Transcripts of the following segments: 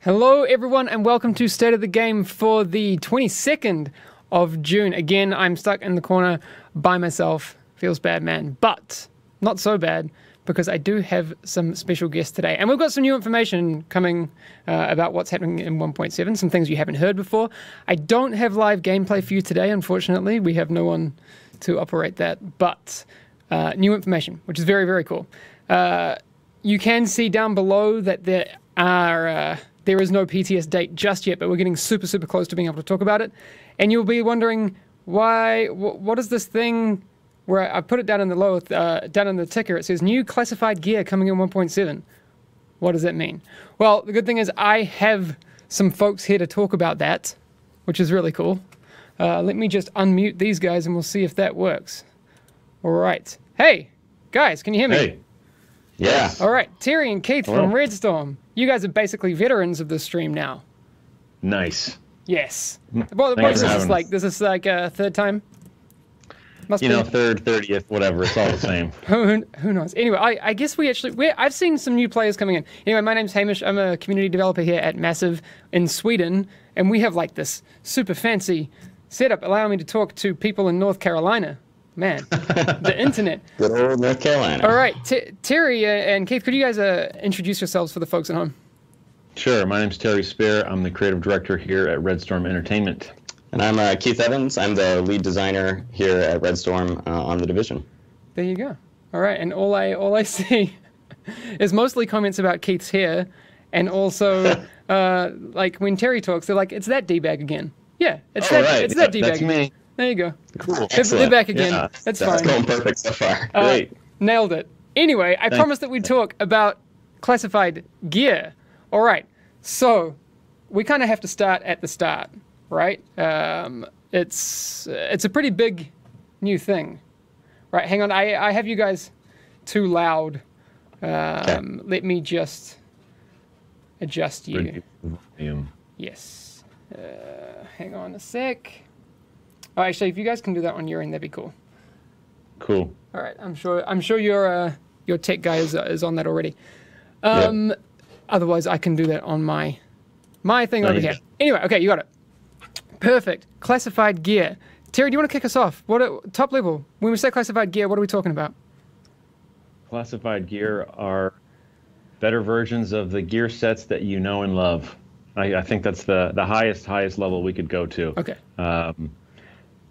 Hello everyone and welcome to State of the Game for the 22nd of June. Again, I'm stuck in the corner by myself. Feels bad, man, but not so bad because I do have some special guests today. And we've got some new information coming about what's happening in 1.7, some things you haven't heard before. I don't have live gameplay for you today, unfortunately. We have no one to operate that, but new information, which is very, very cool. You can see down below that there is no PTS date just yet, but we're getting super, super close to being able to talk about it. And you'll be wondering, why? What is this thing where I put it down in the lower, down in the ticker? It says new classified gear coming in 1.7. What does that mean? Well, the good thing is I have some folks here to talk about that, which is really cool. Let me just unmute these guys and we'll see if that works. All right. Hey, guys, can you hear me? Hey. Yeah. All right, Terry and Keith Hello. from Redstorm. You guys are basically veterans of this stream now. Nice. Yes. What Thanks is for this having like? us. This is like a third time? Must You be. know, third, 30th, whatever. It's all the same. Who knows? Anyway, I guess I've seen some new players coming in. Anyway, my name's Hamish. I'm a community developer here at Massive in Sweden, and we have like this super fancy setup allowing me to talk to people in North Carolina. Man, the internet. Good old North Carolina. All right, Terry and Keith, could you guys introduce yourselves for the folks at home? Sure. My name's Terry Spear. I'm the creative director here at Redstorm Entertainment. And I'm Keith Evans. I'm the lead designer here at Redstorm on the division. There you go. All right, and all I see is mostly comments about Keith's hair, and also like when Terry talks, they're like, "It's that D-bag again." Yeah, it's Right. that D-bag. That's me. There you go. Cool. They're back again. Yeah, That's that's fine. going perfect so far. Great. Nailed it. Anyway, I promised that we'd talk about classified gear. All right, so we kind of have to start at the start, right? It's a pretty big new thing, right? Hang on, I have you guys too loud. Let me just adjust you. Yes. Hang on a sec. Oh, actually, if you guys can do that on your end, that'd be cool. Cool. All right, I'm sure your tech guy is on that already. Yep. Otherwise, I can do that on my thing There over you here. go. Anyway, okay, you got it. Perfect. Classified gear. Terry, do you want to kick us off? Top level? When we say classified gear, what are we talking about? Classified gear are better versions of the gear sets that you know and love. I think that's the highest level we could go to. Okay.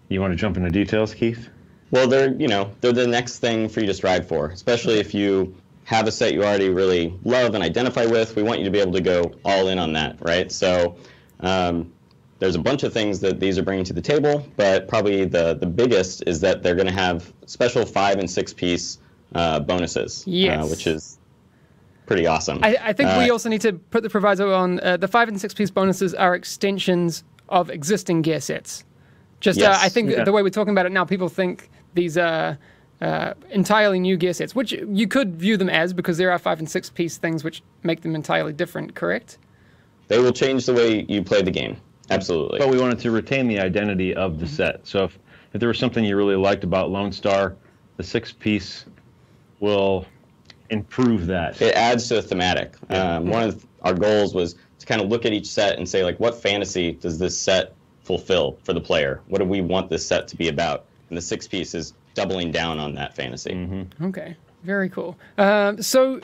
You want to jump into details, Keith? Well, they're the next thing for you to strive for, especially if you have a set you already really love and identify with. We want you to be able to go all in on that, right? So there's a bunch of things that these are bringing to the table, but probably the biggest is that they're going to have special 5- and 6-piece bonuses, Yes. which is pretty awesome. I think we also need to put the proviso on the 5- and 6-piece bonuses are extensions of existing gear sets. Just, Yes. I think Yeah. the way we're talking about it now, people think these are entirely new gear sets, which you could view them as because there are 5- and 6-piece things which make them entirely different, correct? They will change the way you play the game. Absolutely. But we wanted to retain the identity of the set. So if there was something you really liked about Lone Star, the 6-piece will improve that. It adds to the thematic. One of our goals was to kind of look at each set and say, like, what fantasy does this set fulfill for the player? What do we want this set to be about? And the 6-piece is doubling down on that fantasy. Mm-hmm. Okay, very cool. So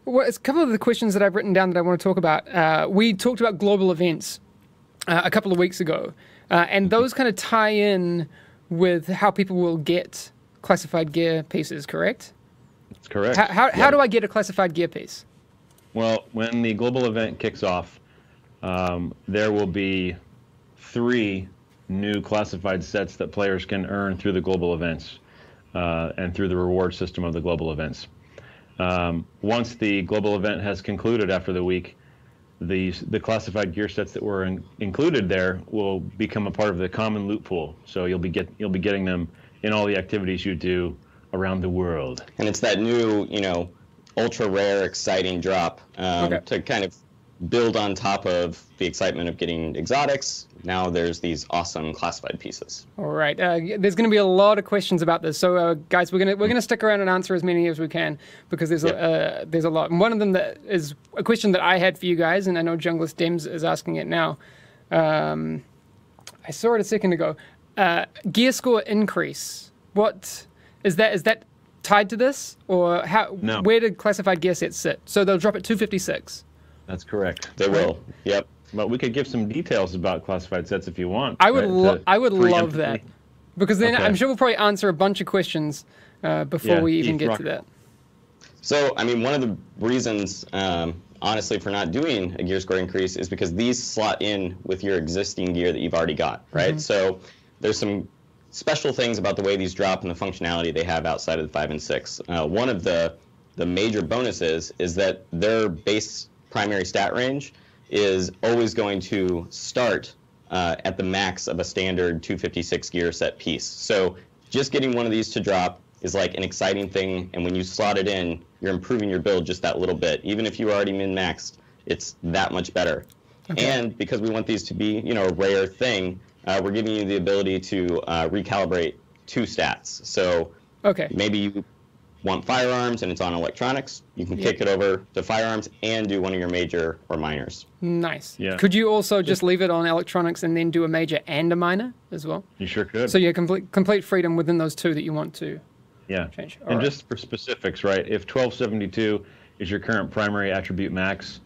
it's a couple of the questions that I've written down that I want to talk about. We talked about global events a couple of weeks ago, and those kind of tie in with how people will get classified gear pieces, correct? That's correct. How do I get a classified gear piece? Well, when the global event kicks off, there will be 3 new classified sets that players can earn through the global events and through the reward system of the global events. Once the global event has concluded after the week, the classified gear sets that were included there will become a part of the common loot pool. So you'll be getting them in all the activities you do around the world. And it's that new, ultra rare, exciting drop Okay. to kind of build on top of the excitement of getting exotics. Now there's these awesome classified pieces. All right. There's going to be a lot of questions about this. So, guys, we're gonna stick around and answer as many as we can because there's a lot. And one of them that is a question that I had for you guys, and I know Junglist Dems is asking it now. I saw it a second ago. Gear score increase. What is that? Is that tied to this, or how? No. Where did classified gear sets sit? So they'll drop at 256. That's correct. They will. Yep. But we could give some details about classified sets if you want. I would love that, because then Okay. I'm sure we'll probably answer a bunch of questions before we even get to that. So, I mean, one of the reasons, honestly, for not doing a gear score increase is because these slot in with your existing gear that you've already got, right? So there's some special things about the way these drop and the functionality they have outside of the 5 and 6. One of the major bonuses is that their base primary stat range is always going to start at the max of a standard 256 gear set piece. So just getting one of these to drop is like an exciting thing, and when you slot it in, you're improving your build just that little bit. Even if you already min-maxed, it's that much better. Okay. And because we want these to be, you know, a rare thing, we're giving you the ability to recalibrate 2 stats. So maybe you want firearms and it's on electronics, you can kick it over to firearms and do one of your major or minors. Nice. Yeah. Could you also just leave it on electronics and then do a major and a minor as well? You sure could. So you have complete freedom within those 2 that you want to change. And just for specifics, right, if 1272 is your current primary attribute max,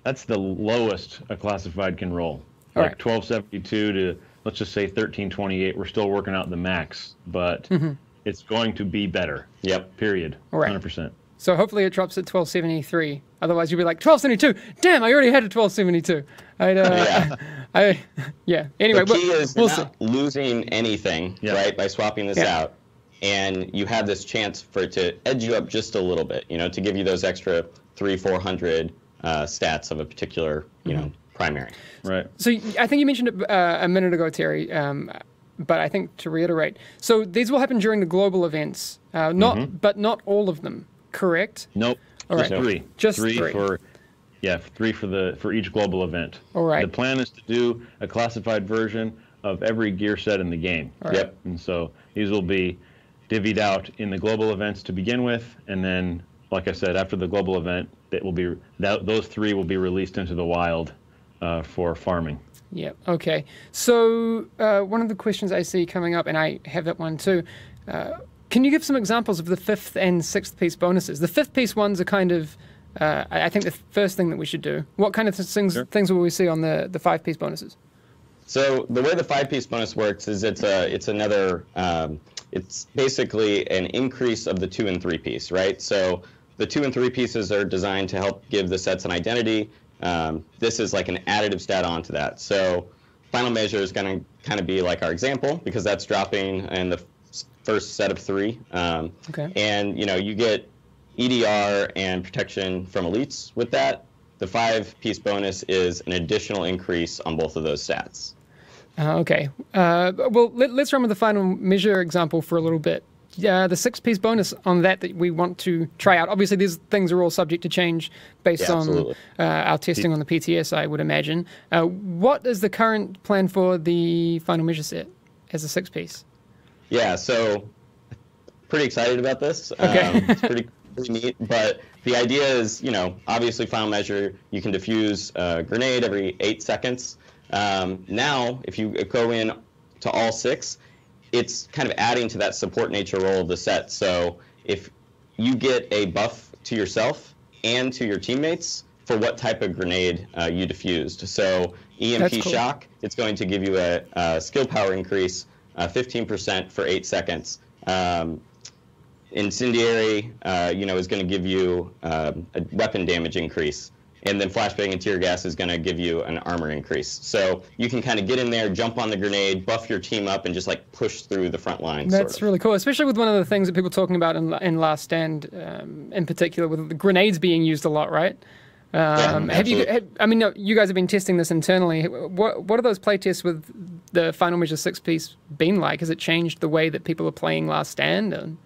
that's the lowest a classified can roll. Like 1272 to, let's just say 1328, we're still working out the max, but it's going to be better. Yep. Period. All right. 100%. So hopefully it drops at 1273. Otherwise you'll be like, 1272, damn, I already had a 1272. Anyway, the key is you're not losing anything, right, by swapping this out. And you have this chance for it to edge you up just a little bit, you know, to give you those extra 300-400 stats of a particular, you know, primary. Right. So I think you mentioned it a minute ago, Terry, but I think to reiterate, so these will happen during the global events, but not all of them, correct? Nope. All right. Just 3. Just 3 3. for each global event. All right. The plan is to do a classified version of every gear set in the game. Right. Yep. And so these will be divvied out in the global events to begin with, and then, like I said, after the global event, it will be those 3 will be released into the wild for farming. Yeah. Okay. So one of the questions I see coming up, and I have that one too. Can you give some examples of the 5th and 6th piece bonuses? The 5th piece ones are kind of, I think, the first thing that we should do. What kind of things will we see on the 5-piece bonuses? So the way the 5-piece bonus works is it's another. It's basically an increase of the 2 and 3 piece, right? So the 2 and 3 pieces are designed to help give the sets an identity. This is like an additive stat onto that. So final measure is going to kind of be like our example, because that's dropping in the first set of 3. And you know, you get EDR and protection from elites with that. The 5-piece bonus is an additional increase on both of those stats. Okay. Well, let's run with the final measure example for a little bit. The 6-piece bonus on that we want to try out. Obviously, these things are all subject to change based on our testing on the PTS, I would imagine. What is the current plan for the final measure set as a 6-piece? Yeah, so pretty excited about this. Okay. It's pretty neat, but the idea is, you know, obviously final measure, you can defuse a grenade every 8 seconds. Now, if you go in to all 6, it's kind of adding to that support nature role of the set. So if you get a buff to yourself and to your teammates for what type of grenade you diffused. So EMP shock, it's going to give you a skill power increase, 15% for 8 seconds. Incendiary, you know, is going to give you a weapon damage increase. And then flashbang and tear gas is going to give you an armor increase. So you can kind of get in there, jump on the grenade, buff your team up, and just like push through the front lines. That's really cool, especially with one of the things that people are talking about in Last Stand, in particular, with the grenades being used a lot, right? I mean, no, you guys have been testing this internally. What are those playtests with the Final Measure 6-piece been like? Has it changed the way that people are playing Last Stand and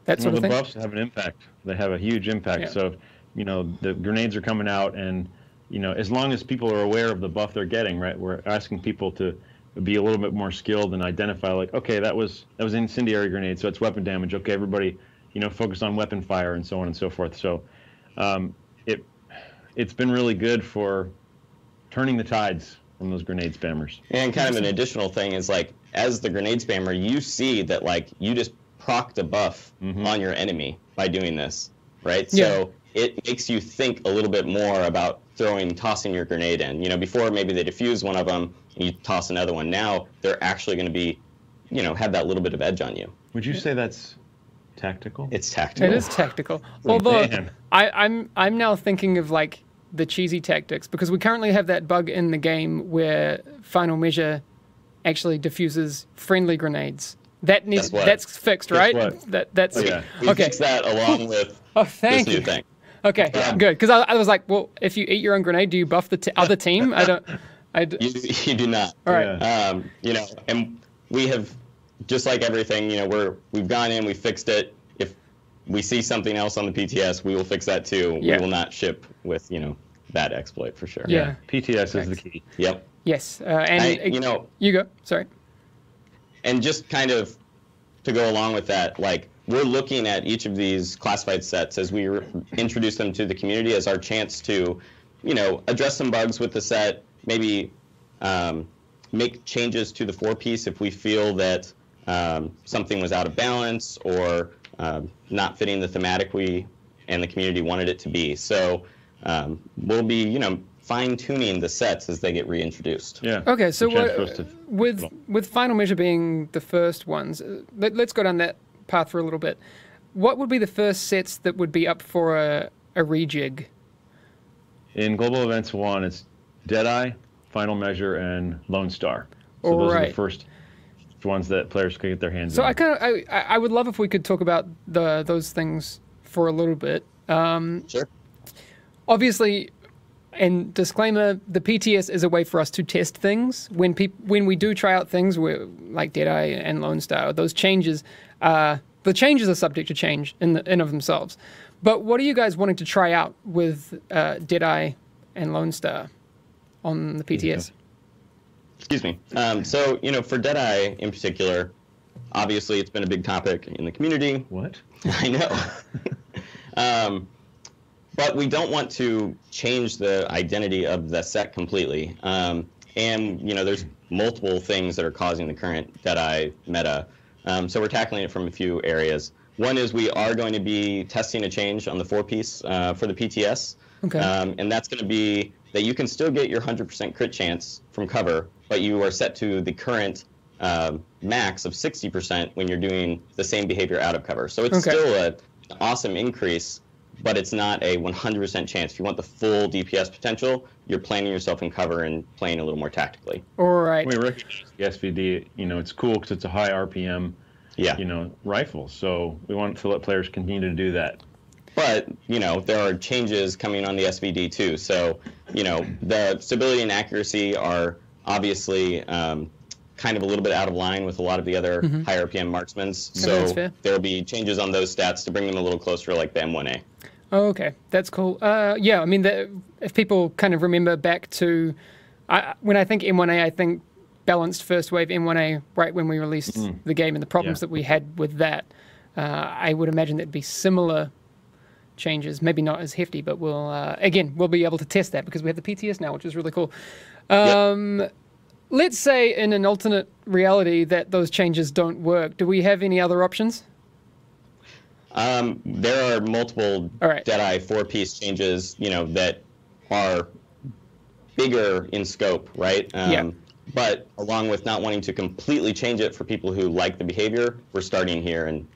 that sort of thing? The buffs have an impact. They have a huge impact. Yeah. So, you know, the grenades are coming out, and as long as people are aware of the buff they're getting, right? We're asking people to be a little bit more skilled and identify, like, okay, that was an incendiary grenade, so it's weapon damage. Okay, everybody, focus on weapon fire and so on and so forth. So it's been really good for turning the tides from those grenade spammers. And kind of an additional thing is, like, as the grenade spammer, you see that, like, you just procced a buff on your enemy by doing this, right? Yeah. So it makes you think a little bit more about tossing your grenade in. Before maybe they defuse one of them, and you toss another one. Now they're actually going to be, have that little bit of edge on you. Would you say that's tactical? It's tactical. It is tactical. Although Man. I'm now thinking of like the cheesy tactics, because we currently have that bug in the game where Final Measure actually diffuses friendly grenades. That's fixed, right? That's yeah. We fixed that along with thank this you. new thing. Okay, good. Because I was like, well, if you eat your own grenade, do you buff the other team? You do not. All right. Yeah. And we have, just like everything, we've gone in, we fixed it. If we see something else on the PTS, we will fix that too. Yeah. We will not ship with, that exploit for sure. Yeah. PTS is the key. Yep. Yes. And you go. Sorry. And just kind of to go along with that, like, we're looking at each of these classified sets as we introduce them to the community as our chance to, address some bugs with the set, maybe make changes to the 4-piece if we feel that something was out of balance or not fitting the thematic we and the community wanted it to be. So we'll be, fine-tuning the sets as they get reintroduced. Yeah. Okay, so with Final Measure being the first ones, let's go down that path for a little bit. What would be the first sets that would be up for a rejig? In Global Events 1, it's Deadeye, Final Measure, and Lone Star. So those are the first ones that players could get their hands on. So I would love if we could talk about those things for a little bit. Sure. Obviously, and disclaimer, the PTS is a way for us to test things. When we do try out things like Deadeye and Lone Star, those changes, the changes are subject to change in of themselves. But what are you guys wanting to try out with Deadeye and Lone Star on the PTS? Excuse me. So, for Deadeye in particular, obviously it's been a big topic in the community. What? I know. But we don't want to change the identity of the set completely. And, there's multiple things that are causing the current Deadeye meta. So we're tackling it from a few areas. One is we are going to be testing a change on the 4-piece for the PTS. Okay. And that's going to be that you can still get your 100% crit chance from cover, but you are set to the current max of 60% when you're doing the same behavior out of cover. So it's still an awesome increase, but it's not a 100% chance. If you want the full DPS potential, you're planning yourself in cover and playing a little more tactically. All right. We recognize the SVD, it's cool because it's a high RPM, rifle. So we want to let players continue to do that. But, there are changes coming on the SVD too. So, the stability and accuracy are obviously kind of a little bit out of line with a lot of the other high RPM marksmen. So there will be changes on those stats to bring them a little closer to like the M1A. Oh, okay, that's cool. Yeah, I mean, if people kind of remember back to when I think M1A, I think balanced first wave M1A right when we released the game and the problems that we had with that. I would imagine there'd be similar changes, maybe not as hefty, but we'll be able to test that because we have the PTS now, which is really cool. Let's say in an alternate reality that those changes don't work. Do we have any other options? There are multiple Deadeye 4-piece changes, that are bigger in scope, right? But along with not wanting to completely change it for people who like the behavior, we're starting here and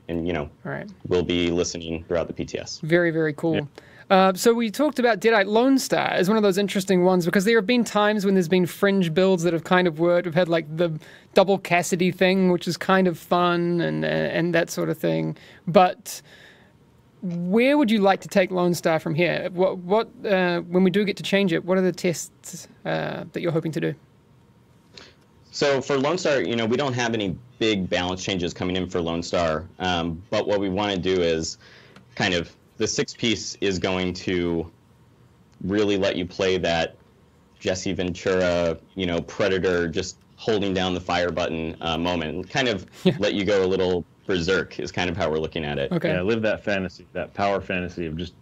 we'll be listening throughout the PTS. Very, very cool. So we talked about Deadeye. Lone Star as one of those interesting ones because there have been times when there's been fringe builds that have kind of worked. We've had like the double Cassidy thing, which is kind of fun and that sort of thing. But where would you like to take Lone Star from here? What when we do get to change it, what are the tests that you're hoping to do? So for Lone Star, we don't have any big balance changes coming in for Lone Star. But what we want to do is kind of the 6-piece is going to really let you play that Jesse Ventura, you know, Predator, just holding down the fire button moment. Kind of let you go a little berserk is kind of how we're looking at it. Okay. Yeah, live that fantasy, that power fantasy of just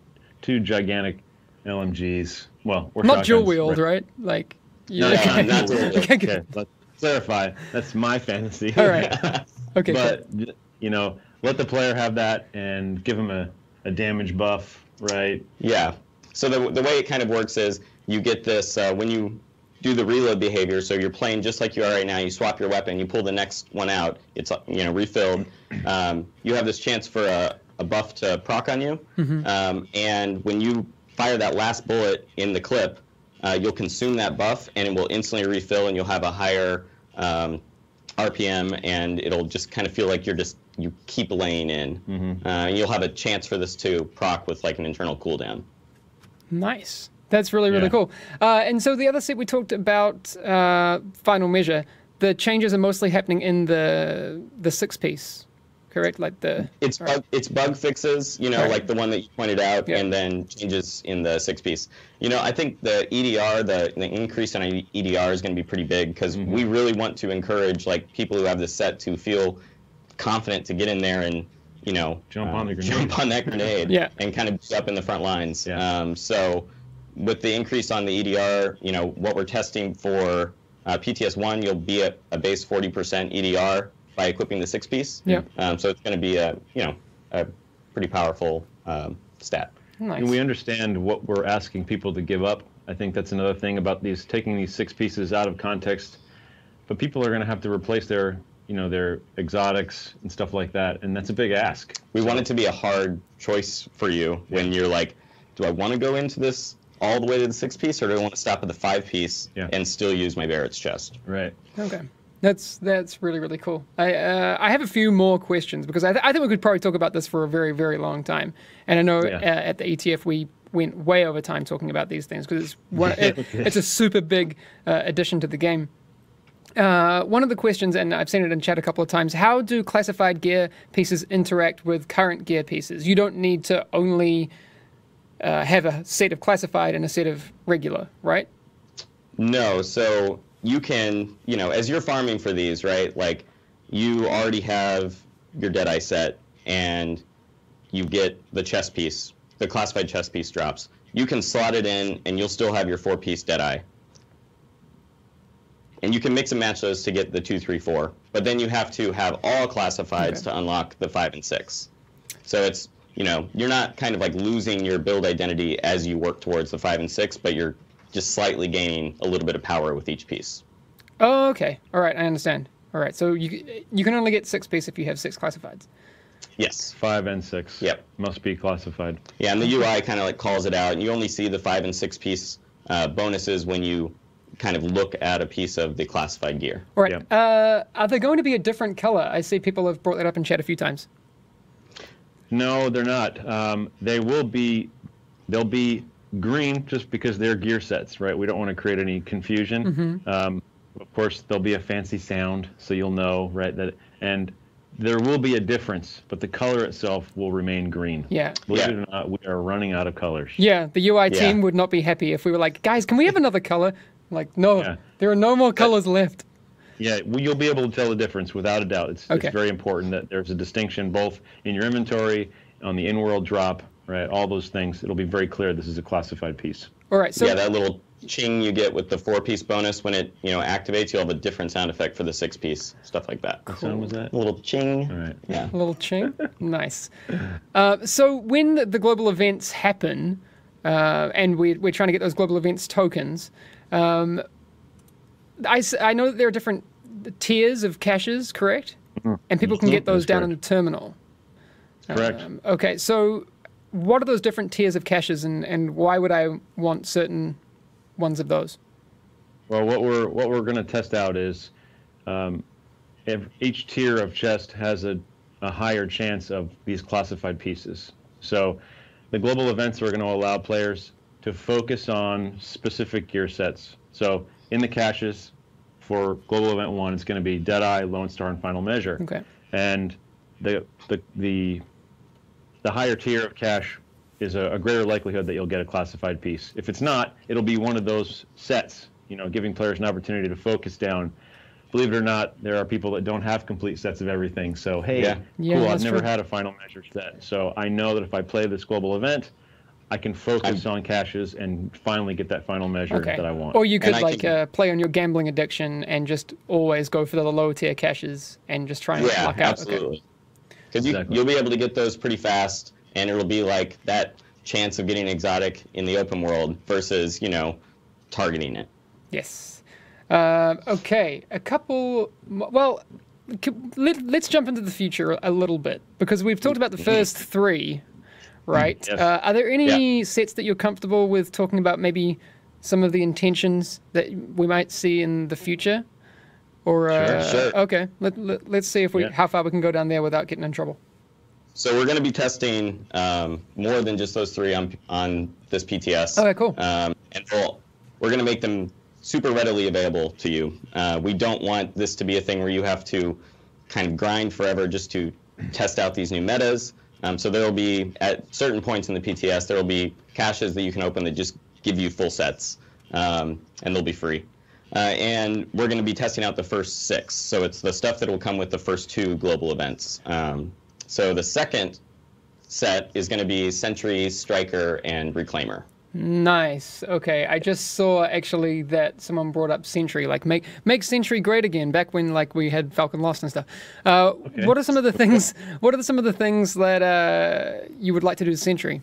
two gigantic LMGs. Well, we're not dual shotguns, wheeled, right? Like, No, not dual wheeled. Okay, let's clarify. That's my fantasy. All right. Okay. But you know, let the player have that and give them a damage buff, right? Yeah. So the way it kind of works is you get this when you do the reload behavior. So you're playing just like you are right now. You swap your weapon. You pull the next one out. It's, you know, refilled. You have this chance for a buff to proc on you. And when you fire that last bullet in the clip, you'll consume that buff, and it will instantly refill, and you'll have a higher RPM, and it'll just kind of feel like you keep laying in. And you'll have a chance for this to proc with like an internal cooldown. Nice. That's really, really cool. And so the other set we talked about, Final Measure, the changes are mostly happening in the 6-piece, correct? Like it's bug fixes, you know, like the one that you pointed out, and then changes in the 6-piece. You know, I think the EDR, the increase in EDR is going to be pretty big, because we really want to encourage like people who have this set to feel confident to get in there and, you know, jump on that grenade, and kind of be up in the front lines. So with the increase on the EDR, you know, what we're testing for PTS1, you'll be at a base 40% EDR by equipping the 6-piece. So it's going to be a pretty powerful stat. Nice. And we understand what we're asking people to give up. I think that's another thing about taking these 6 pieces out of context. But people are going to have to replace their exotics and stuff like that, and that's a big ask. We want it to be a hard choice for you when you're like, do I want to go into this all the way to the 6-piece, or do I want to stop at the 5-piece and still use my Barrett's chest? Right. Okay. That's really, really cool. I have a few more questions, because I think we could probably talk about this for a very, very long time. And I know at the ETF we went way over time talking about these things, because it's a super big addition to the game. One of the questions, and I've seen it in chat a couple of times, how do classified gear pieces interact with current gear pieces? You don't need to only have a set of classified and a set of regular, right? No, so you can, you know, as you're farming for these, right, like you already have your Deadeye set and you get the chest piece, the classified chest piece drops. You can slot it in and you'll still have your 4-piece Deadeye. And you can mix and match those to get the 2, 3, 4. But then you have to have all classifieds to unlock the 5 and 6. So it's, you know, you're not kind of like losing your build identity as you work towards the 5 and 6, but you're just slightly gaining a little bit of power with each piece. Oh, okay. All right, I understand. All right, so you can only get 6-piece if you have 6 classifieds. Yes. 5 and 6. Yep. Must be classified. Yeah, and the UI kind of like calls it out. And you only see the 5 and 6-piece bonuses when you kind of look at a piece of the classified gear. All right. Are they going to be a different color? I see people have brought that up in chat a few times. No, they're not. They'll be green just because they're gear sets, right? We don't want to create any confusion. Of course, there'll be a fancy sound, so you'll know, right? And there will be a difference, but the color itself will remain green. Yeah. Believe it or not, we are running out of colors. Yeah, the UI team would not be happy if we were like, guys, can we have another color? Like, no, there are no more colors left. Yeah, you'll be able to tell the difference without a doubt. It's very important that there's a distinction both in your inventory, on the in-world drop, right? All those things. It'll be very clear this is a classified piece. All right. So yeah, that little ching you get with the 4-piece bonus when it activates, you'll have a different sound effect for the 6-piece, stuff like that. What sound was that? A little ching. All right. Yeah. A little ching. Nice. So when the global events happen, and we're trying to get those global events tokens, I know that there are different tiers of caches, correct? And people can get those down in the terminal. Correct. Okay, so what are those different tiers of caches, and why would I want certain ones of those? Well, what we're going to test out is if each tier of chest has a higher chance of these classified pieces. So the global events are going to allow players to focus on specific gear sets. So in the caches for global event 1, it's going to be Deadeye, Lone Star, and Final Measure. Okay. And the higher tier of cache is a greater likelihood that you'll get a classified piece. If it's not, it'll be one of those sets, you know, giving players an opportunity to focus down. Believe it or not, there are people that don't have complete sets of everything. So, hey, cool, I've never had a final measure set. So I know that if I play this global event, I can focus on caches and finally get that final measure that I want. Or you could play on your gambling addiction and just always go for the lower tier caches and just try and luck out. Absolutely. Because you'll be able to get those pretty fast, and it'll be like that chance of getting exotic in the open world versus, you know, targeting it. Yes. Okay, a couple. Well, let's jump into the future a little bit because we've talked about the first three, right? Yes. Are there any sets that you're comfortable with talking about? Maybe some of the intentions that we might see in the future, or Sure. Okay, let's see if how far we can go down there without getting in trouble. So we're going to be testing more than just those three on this PTS. Okay, cool. And we're going to make them super readily available to you. We don't want this to be a thing where you have to kind of grind forever just to test out these new metas. So there will be, at certain points in the PTS, there will be caches that you can open that just give you full sets, and they'll be free. And we're going to be testing out the first 6. So it's the stuff that will come with the first 2 global events. So the second set is going to be Sentry, Striker, and Reclaimer. Nice. Okay, I just saw actually that someone brought up Sentry, like make Sentry great again. Back when like we had Falcon Lost and stuff. What are some of the things? What are some of the things that you would like to do to Sentry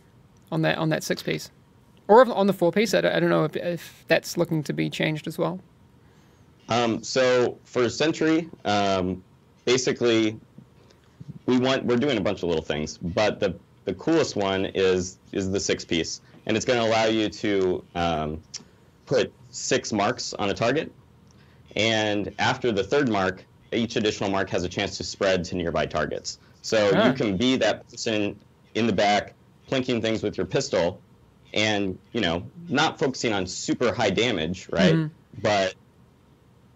on that 6-piece, or on the 4-piece? I don't know if that's looking to be changed as well. So for Sentry, basically, we're doing a bunch of little things, but the coolest one is the 6-piece. And it's going to allow you to put 6 marks on a target. And after the 3rd mark, each additional mark has a chance to spread to nearby targets. So you can be that person in the back, plinking things with your pistol, and, you know, not focusing on super high damage, right? But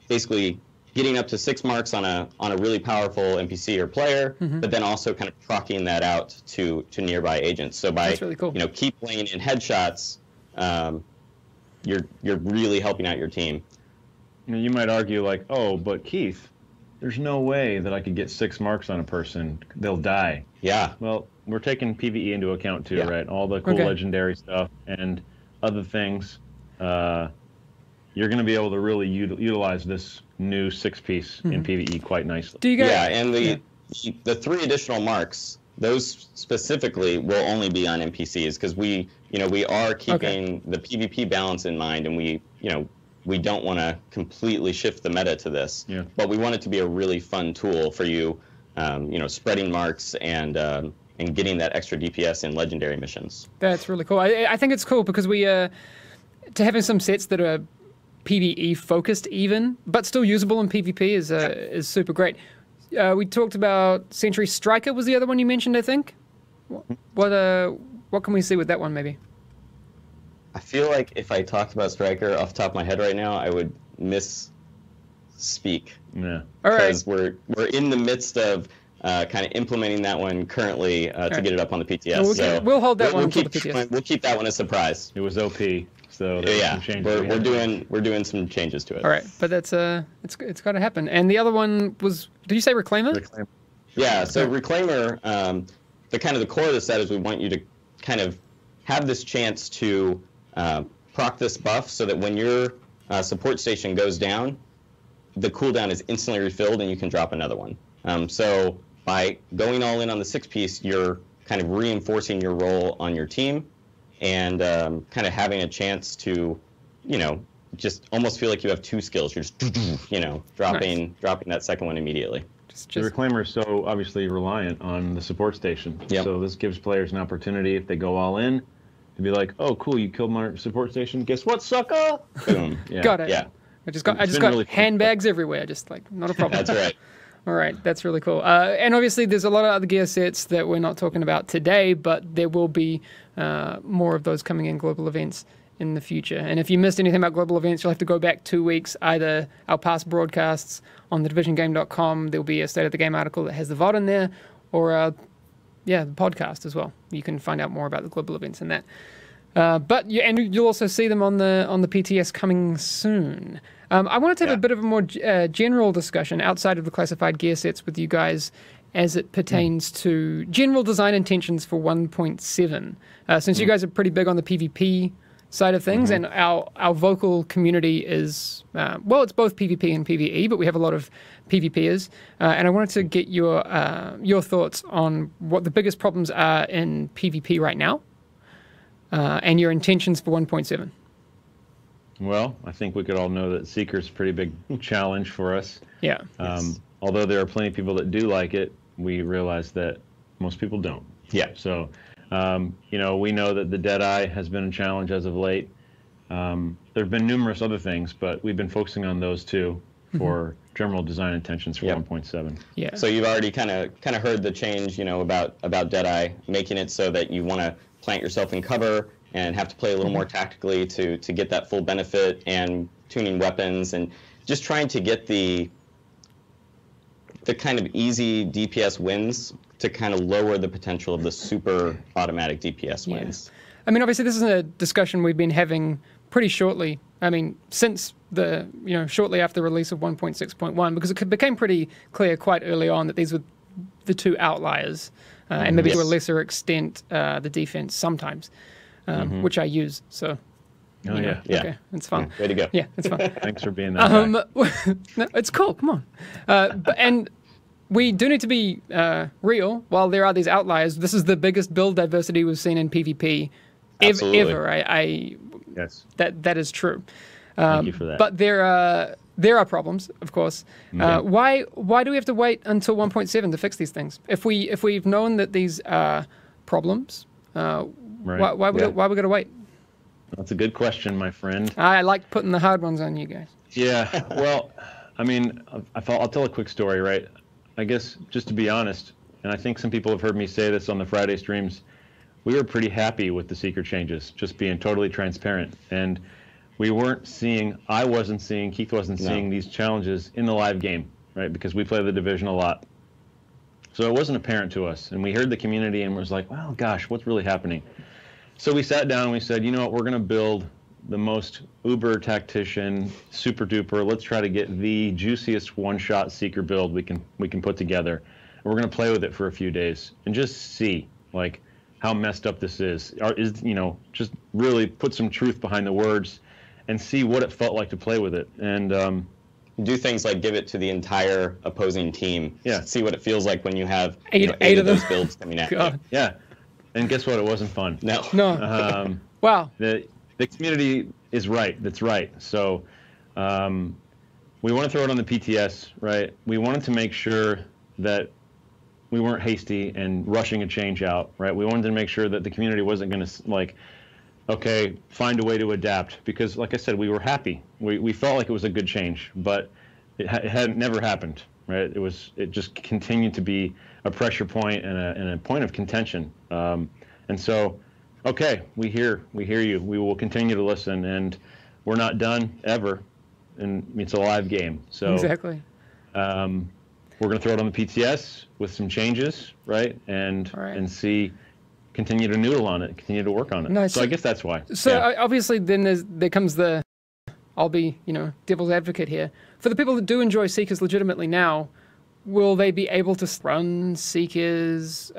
basically getting up to 6 marks on a really powerful NPC or player, but then also kind of procking that out to nearby agents. So by really cool. you know, keep laying in headshots, you're really helping out your team. You know, you might argue like, oh, but Keith, there's no way that I could get 6 marks on a person. They'll die. Yeah. Well, we're taking PvE into account too, right? All the cool legendary stuff and other things. You're going to be able to really utilize this new 6-piece in PvE quite nicely. Do you guys? Yeah, and the 3 additional marks, those specifically will only be on NPCs because we are keeping the PvP balance in mind, and we don't want to completely shift the meta to this. Yeah. But we want it to be a really fun tool for you, spreading marks and getting that extra DPS in legendary missions. That's really cool. I think it's cool because we to having some sets that are PvE focused even, but still usable in PvP is super great. We talked about Sentry. Striker was the other one you mentioned, I think. What can we see with that one maybe? I feel like if I talked about Striker off the top of my head right now, I would misspeak. Yeah. All right. Because we're in the midst of kind of implementing that one currently to get it up on the PTS. We'll hold that one until the PTS. We'll keep that one a surprise. It was OP. So we're doing some changes to it. All right, but that's it's got to happen. And the other one was, did you say Reclaimer? Reclaimer. Yeah. So Reclaimer, the core of the set is we want you to kind of have this chance to proc this buff so that when your support station goes down, the cooldown is instantly refilled and you can drop another one. So by going all in on the 6-piece, you're kind of reinforcing your role on your team. And kind of having a chance to, just almost feel like you have 2 skills. You're just, dropping that second one immediately. The Reclaimer is so obviously reliant on the support station. Yep. So this gives players an opportunity, if they go all in, to be like, oh, cool, you killed my support station. Guess what, sucker? Boom. Yeah. Got it. Yeah. I just got really handbags everywhere. Just like, not a problem. That's right. All right, that's really cool. And obviously, there's a lot of other gear sets that we're not talking about today, but there will be more of those coming in global events in the future. And if you missed anything about global events, you'll have to go back 2 weeks, either our past broadcasts on thedivisiongame.com, there'll be a State of the Game article that has the VOD in there, or our the podcast as well. You can find out more about the global events and that. But you'll also see them on the PTS coming soon. I wanted to have a bit of a more general discussion outside of the classified gear sets with you guys as it pertains to general design intentions for 1.7. Since you guys are pretty big on the PvP side of things, and our vocal community is, it's both PvP and PvE, but we have a lot of PvPers. And I wanted to get your thoughts on what the biggest problems are in PvP right now, and your intentions for 1.7. Well, I think we could all know that Seeker's a pretty big challenge for us. Yeah. Although there are plenty of people that do like it, we realize that most people don't. Yeah. So, we know that the Deadeye has been a challenge as of late. There have been numerous other things, but we've been focusing on those two for general design intentions for 1.7. Yeah. So you've already kind of heard the change, about Deadeye, making it so that you want to plant yourself in cover and have to play a little more tactically to get that full benefit, and tuning weapons and just trying to get the kind of easy DPS wins to kind of lower the potential of the super automatic DPS wins. I mean, obviously this is a discussion we've been having pretty shortly. I mean, since shortly after the release of 1.6.1, because it became pretty clear quite early on that these were the two outliers, and maybe to a lesser extent the defense sometimes. Which I use, so. Oh, yeah. Okay, it's fun. Way to go. Yeah, it's fun. Thanks for being that guy. No, it's cool, come on. And we do need to be real. While there are these outliers, this is the biggest build diversity we've seen in PvP ever. Yes. That is true. Thank you for that. But there are problems, of course. Why do we have to wait until 1.7 to fix these things? If we've known that these are problems, why we got to wait? That's a good question, my friend. I like putting the hard ones on you guys. Yeah, well, I mean, I'll tell a quick story, right? I guess, just to be honest, and I think some people have heard me say this on the Friday streams, we were pretty happy with the Seeker changes, just being totally transparent. And I wasn't seeing, Keith wasn't seeing these challenges in the live game, right? Because we play the Division a lot. So it wasn't apparent to us. And we heard the community and was like, well, gosh, what's really happening? So we sat down and we said, you know what, we're going to build the most uber tactician, super duper. Let's try to get the juiciest one-shot Seeker build we can put together. And we're going to play with it for a few days and just see like how messed up this is. Just really put some truth behind the words and see what it felt like to play with it. And do things like give it to the entire opposing team. Yeah. See what it feels like when you have eight of those builds coming at you. Yeah. And guess what? It wasn't fun. No. Wow. The community is right. That's right. So we want to throw it on the PTS, right? We wanted to make sure that we weren't hasty and rushing a change out, right? We wanted to make sure that the community wasn't going to find a way to adapt, because like I said, we were happy. We felt like it was a good change, but it had never happened, right? It just continued to be a pressure point and a point of contention. And so, okay, we hear you. We will continue to listen, and we're not done ever. And it's a live game, so exactly. We're going to throw it on the PTS with some changes, right? And continue to noodle on it, continue to work on it. No, so I guess that's why. So obviously, then there comes the, I'll be devil's advocate here. For the people that do enjoy Seekers legitimately now, will they be able to run Seekers?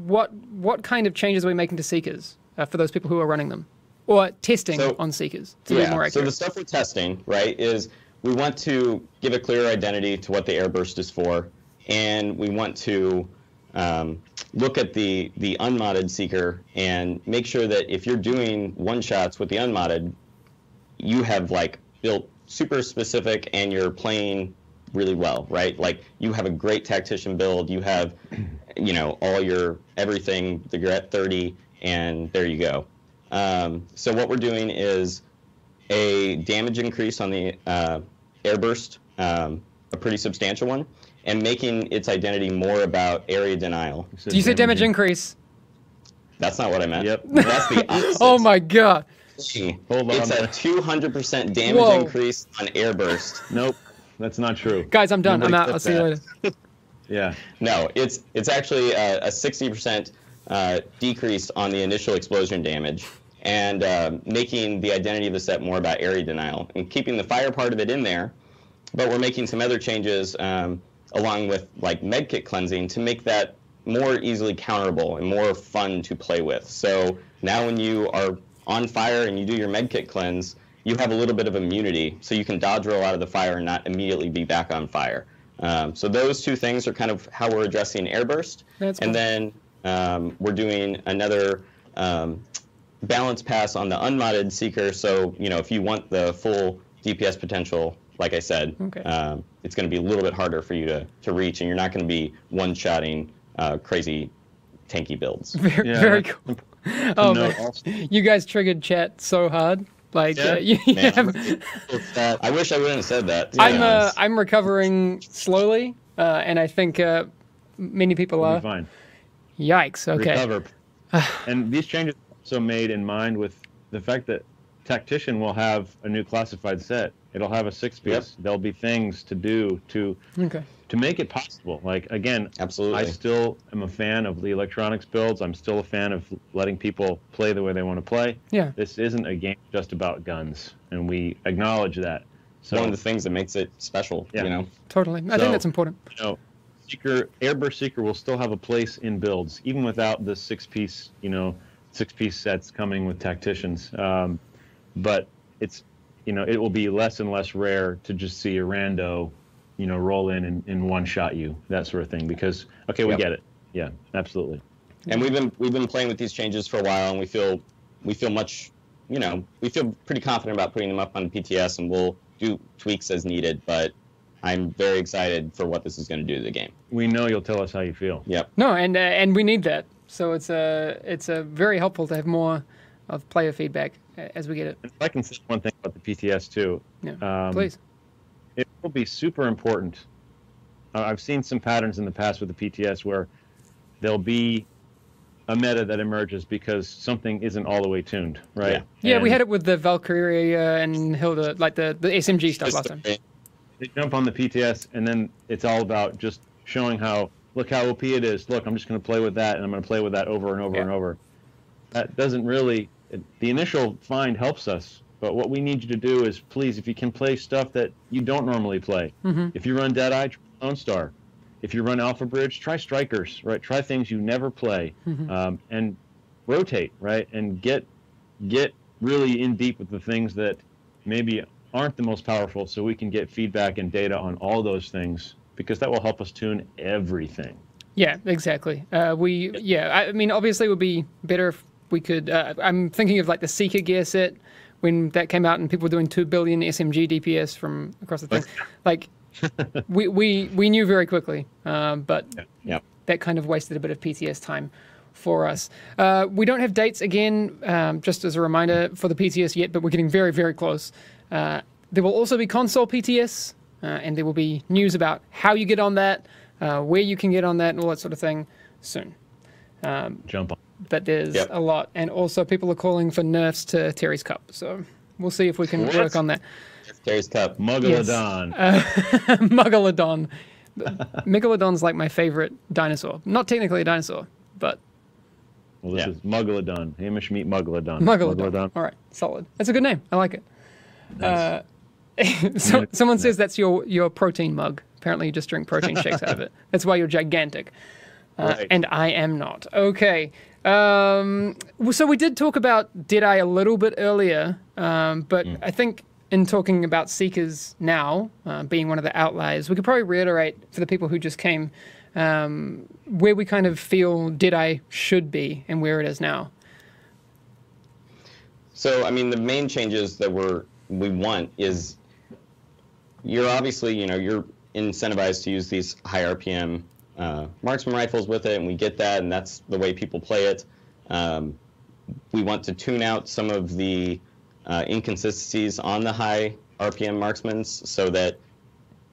What kind of changes are we making to Seekers for those people who are running them or testing on Seekers to be more accurate? So the stuff we're testing, right, is we want to give a clear identity to what the airburst is for, and we want to look at the unmodded Seeker and make sure that if you're doing one-shots with the unmodded, you have built super specific and you're playing really well, right? Like you have a great tactician build, you have all your everything, you're at 30, and there you go. So what we're doing is a damage increase on the airburst, a pretty substantial one, and making its identity more about area denial. Do you say damage increase? That's not what I meant. Yep. That's the opposite. Oh my god. Hold on. It's a 200% damage increase on airburst. Nope, that's not true. Guys, I'm done. I'm out. I'll see you later. Yeah. No, it's actually a 60% decrease on the initial explosion damage, and making the identity of the set more about area denial and keeping the fire part of it in there. But we're making some other changes along with like medkit cleansing to make that more easily counterable and more fun to play with. So now when you are on fire and you do your medkit cleanse, you have a little bit of immunity, so you can dodge roll out of the fire and not immediately be back on fire. So those two things are kind of how we're addressing airburst. That's cool. And then we're doing another balance pass on the unmodded Seeker. So if you want the full DPS potential, like I said, it's going to be a little bit harder for you to reach, and you're not going to be one-shotting crazy tanky builds. Very cool. Oh, man. You guys triggered chat so hard. Like, I wish I wouldn't have said that. I'm recovering slowly, and I think many people are. Fine. Yikes. Okay. Recover. And these changes are also made in mind with the fact that Tactician will have a new classified set. It'll have a 6-piece. Yep. There'll be things to do to make it possible. Like, again, absolutely. I still am a fan of the electronics builds. I'm still a fan of letting people play the way they want to play. Yeah. This isn't a game just about guns, and we acknowledge that. So, one of the things that makes it special, Totally. I think that's important. Airburst Seeker will still have a place in builds, even without the 6-piece, 6-piece sets coming with Tacticians. But it's, it will be less and less rare to just see a rando, roll in and one-shot you, that sort of thing. Because we get it. Yeah, absolutely. And we've been playing with these changes for a while, and we feel much, we feel pretty confident about putting them up on PTS, and we'll do tweaks as needed. But I'm very excited for what this is going to do to the game. We know you'll tell us how you feel. Yep. No, and we need that. So it's very helpful to have more of player feedback as we get it. If I can say one thing about the PTS too. Yeah. Please. It will be super important. I've seen some patterns in the past with the PTS where there'll be a meta that emerges because something isn't all the way tuned, right? Yeah, we had it with the Valkyrie and Hilda, like the SMG stuff last time. They jump on the PTS, and then it's all about just showing look how OP it is. Look, I'm just going to play with that, and I'm going to play with that over and over and over. That doesn't really... The initial find helps us, but what we need you to do is, please, if you can play stuff that you don't normally play. If you run Deadeye, try Lone Star. If you run Alpha Bridge, try Strikers, right? Try things you never play, and rotate, right? And get really in deep with the things that maybe aren't the most powerful, so we can get feedback and data on all those things, because that will help us tune everything. Yeah, exactly. I mean, obviously it would be better if we could, I'm thinking of like the Seeker gear set when that came out and people were doing 2 billion SMG DPS from across the thing. Like, we knew very quickly, but that kind of wasted a bit of PTS time for us. We don't have dates again, just as a reminder, for the PTS yet, but we're getting very, very close. There will also be console PTS, and there will be news about how you get on that, where you can get on that, and all that sort of thing soon. Jump on. But there's a lot, and also people are calling for nerfs to Terry's Cup, so we'll see if we can work on that. Terry's Cup. Megalodon. Megalodon. Megalodon's like my favorite dinosaur. Not technically a dinosaur, but... Well, this is Megalodon. Hamish meet Megalodon. Megalodon. All right, solid. That's a good name. I like it. Nice. Someone says that's your protein mug. Apparently you just drink protein shakes out of it. That's why you're gigantic. Right. And I am not. Okay. So we did talk about Deadeye a little bit earlier, but I think in talking about Seekers now, being one of the outliers, we could probably reiterate for the people who just came where we kind of feel Deadeye should be and where it is now. So, I mean, the main changes that we want is you're obviously, you're incentivized to use these high RPM marksman rifles with it, and we get that, and that's the way people play it. We want to tune out some of the inconsistencies on the high RPM marksmans so that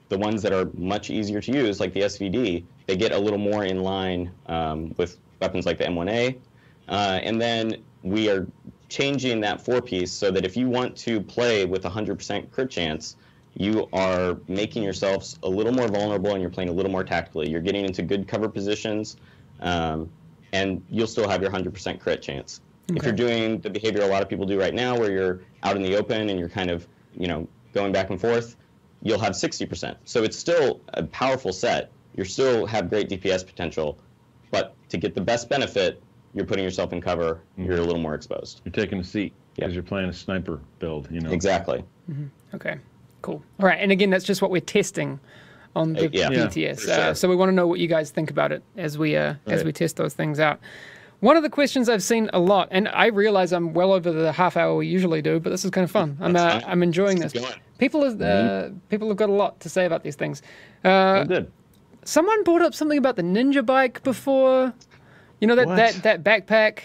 the ones that are much easier to use, like the SVD, they get a little more in line with weapons like the M1A. And then we are changing that 4-piece so that if you want to play with 100% crit chance, you are making yourselves a little more vulnerable and you're playing a little more tactically. You're getting into good cover positions, and you'll still have your 100% crit chance. Okay. If you're doing the behavior a lot of people do right now, where you're out in the open and you're kind of, going back and forth, you'll have 60%. So it's still a powerful set. You still have great DPS potential, but to get the best benefit, you're putting yourself in cover. You're a little more exposed. You're taking a seat because you're playing a sniper build. Exactly. Okay. Cool. All right, and again, that's just what we're testing on the PTS. Sure. So we want to know what you guys think about it as we test those things out. One of the questions I've seen a lot, and I realize I'm well over the half hour we usually do, but this is kind of fun. I'm enjoying this. People have got a lot to say about these things. Good. Someone brought up something about the Ninja bike before. That backpack.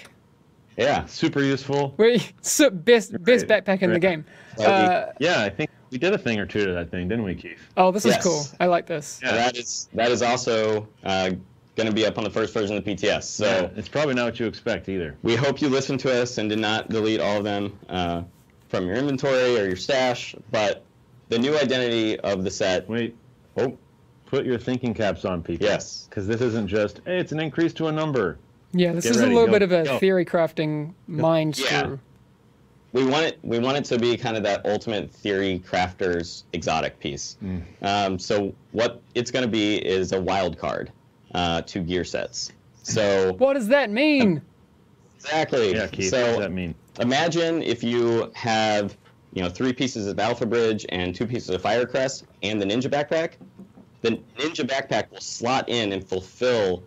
Yeah, super useful. Best backpack in the game. I think we did a thing or two to that thing, didn't we, Keith? Oh, this is cool. I like this. Yeah, that is also going to be up on the first version of the PTS. So it's probably not what you expect either. We hope you listened to us and did not delete all of them from your inventory or your stash. But the new identity of the set. Put your thinking caps on, people. Yes. Because this isn't just, hey, it's an increase to a number. Yeah, this is a little bit of a theory crafting mind screw. We want it to be kind of that ultimate theory crafter's exotic piece. So what it's going to be is a wild card to gear sets. So what does that mean? Exactly. Yeah, Keith, so what does that mean? Imagine if you have 3 pieces of Alpha Bridge and 2 pieces of Firecrest and the Ninja Backpack. The Ninja Backpack will slot in and fulfill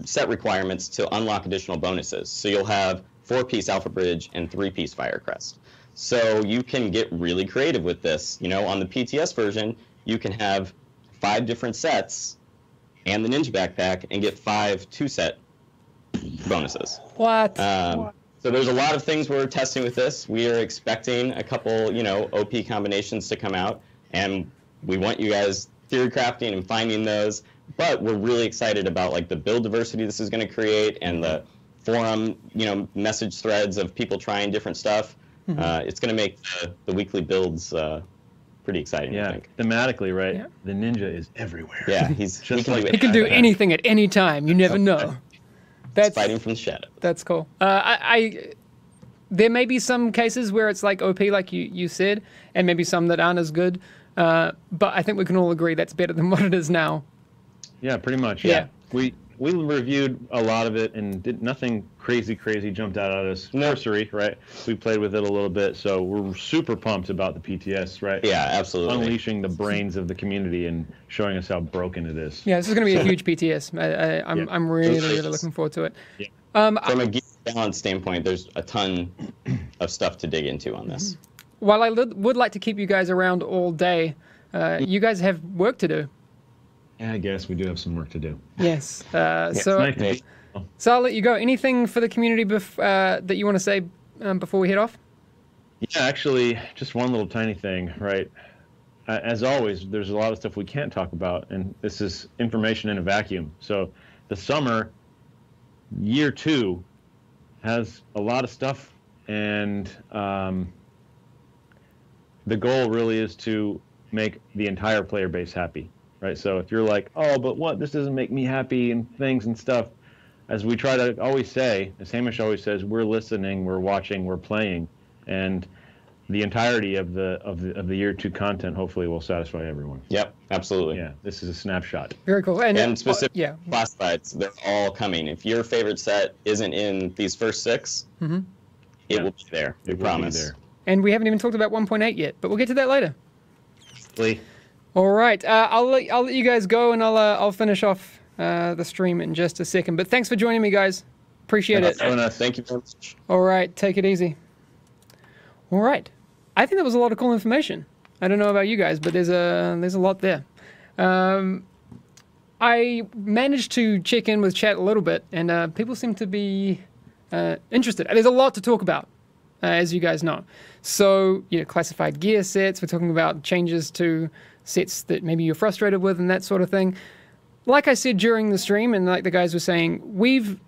set requirements to unlock additional bonuses. So you'll have 4-piece Alpha Bridge and 3-piece Firecrest. So you can get really creative with this. On the PTS version, you can have 5 different sets and the Ninja Backpack and get 5 2-set bonuses. What? So there's a lot of things we're testing with this. We are expecting a couple, OP combinations to come out, and we want you guys theory crafting and finding those. But we're really excited about the build diversity this is going to create and the forum, message threads of people trying different stuff. It's going to make the weekly builds pretty exciting, I think. Thematically, right? Yeah. The ninja is everywhere. Yeah, he can do anything at any time. You never know. That's fighting from the shadow. That's cool. There may be some cases where it's OP, like you said, and maybe some that aren't as good. But I think we can all agree that's better than what it is now. Yeah, pretty much. Yeah. We reviewed a lot of it and nothing crazy jumped out at us. Nursery, right? We played with it a little bit, so we're super pumped about the PTS, right? Yeah, absolutely. Unleashing the brains of the community and showing us how broken it is. Yeah, this is going to be a huge PTS. I'm really looking forward to it. Yeah. From a geek balance standpoint, there's a ton of stuff to dig into on this. While I would like to keep you guys around all day, you guys have work to do. Yeah, I guess we do have some work to do. Yes. So I'll let you go. Anything for the community that you want to say before we head off? Yeah, actually, just one little tiny thing, right? As always, there's a lot of stuff we can't talk about, and this is information in a vacuum. So the summer, year 2, has a lot of stuff, and the goal really is to make the entire player base happy. Right, so if you're like, oh, but what, this doesn't make me happy and things and stuff, as we try to always say, as Hamish always says, we're listening, we're watching, we're playing, and the entirety of the year 2 content hopefully will satisfy everyone. Yep, absolutely. Yeah, this is a snapshot. Very cool. And specific classifieds, they're all coming. If your favorite set isn't in these first 6, it will be there. We promise. And we haven't even talked about 1.8 yet, but we'll get to that later. Lee. All right, I'll let you guys go, and I'll finish off the stream in just a second. But thanks for joining me, guys. Appreciate it. Thank you very much. All right, take it easy. All right, I think that was a lot of cool information. I don't know about you guys, but there's a lot there. I managed to check in with chat a little bit, and people seem to be interested. There's a lot to talk about, as you guys know. So, classified gear sets. We're talking about changes to sets that maybe you're frustrated with and that sort of thing. Like I said during the stream, and like the guys were saying, we've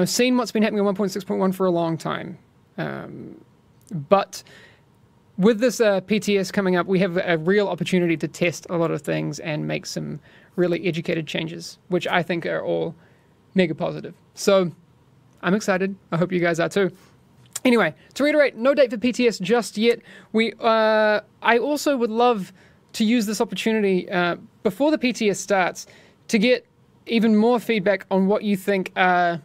seen what's been happening on 1.6.1 for a long time. But with this PTS coming up, we have a real opportunity to test a lot of things and make some really educated changes, which I think are all mega positive. So I'm excited. I hope you guys are too. Anyway, to reiterate, no date for PTS just yet. I also would love to use this opportunity before the PTS starts to get even more feedback on what you think are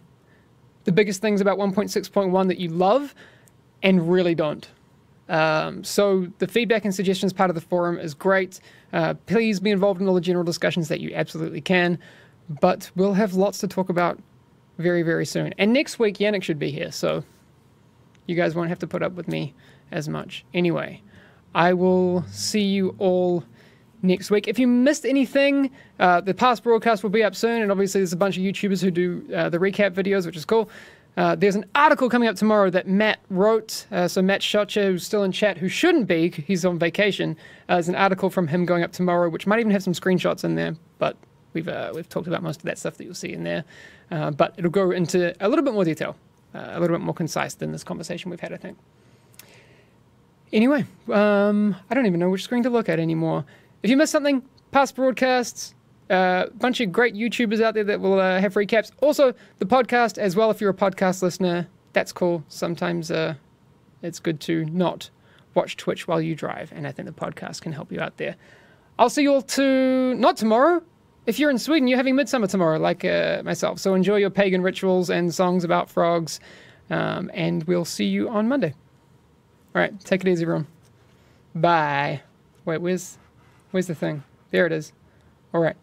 the biggest things about 1.6.1 that you love and really don't. So the feedback and suggestions part of the forum is great. Please be involved in all the general discussions that you absolutely can. But we'll have lots to talk about very, very soon. And next week, Yannick should be here, so you guys won't have to put up with me as much. Anyway, I will see you all next week. If you missed anything, the past broadcast will be up soon, and obviously there's a bunch of YouTubers who do the recap videos, which is cool. There's an article coming up tomorrow that Matt wrote. So Matt Schotcher, who's still in chat, who shouldn't be, he's on vacation. There's an article from him going up tomorrow, which might even have some screenshots in there, but we've talked about most of that stuff that you'll see in there. But it'll go into a little bit more detail, a little bit more concise than this conversation we've had, I think. Anyway, I don't even know which screen to look at anymore. If you missed something, past broadcasts, a bunch of great YouTubers out there that will have recaps. Also, the podcast as well, if you're a podcast listener, that's cool. Sometimes it's good to not watch Twitch while you drive, and I think the podcast can help you out there. I'll see you all not tomorrow. If you're in Sweden, you're having Midsummer tomorrow, like myself. So enjoy your pagan rituals and songs about frogs, and we'll see you on Monday. All right, take it easy, everyone. Bye. Wait, where's the thing? There it is. All right.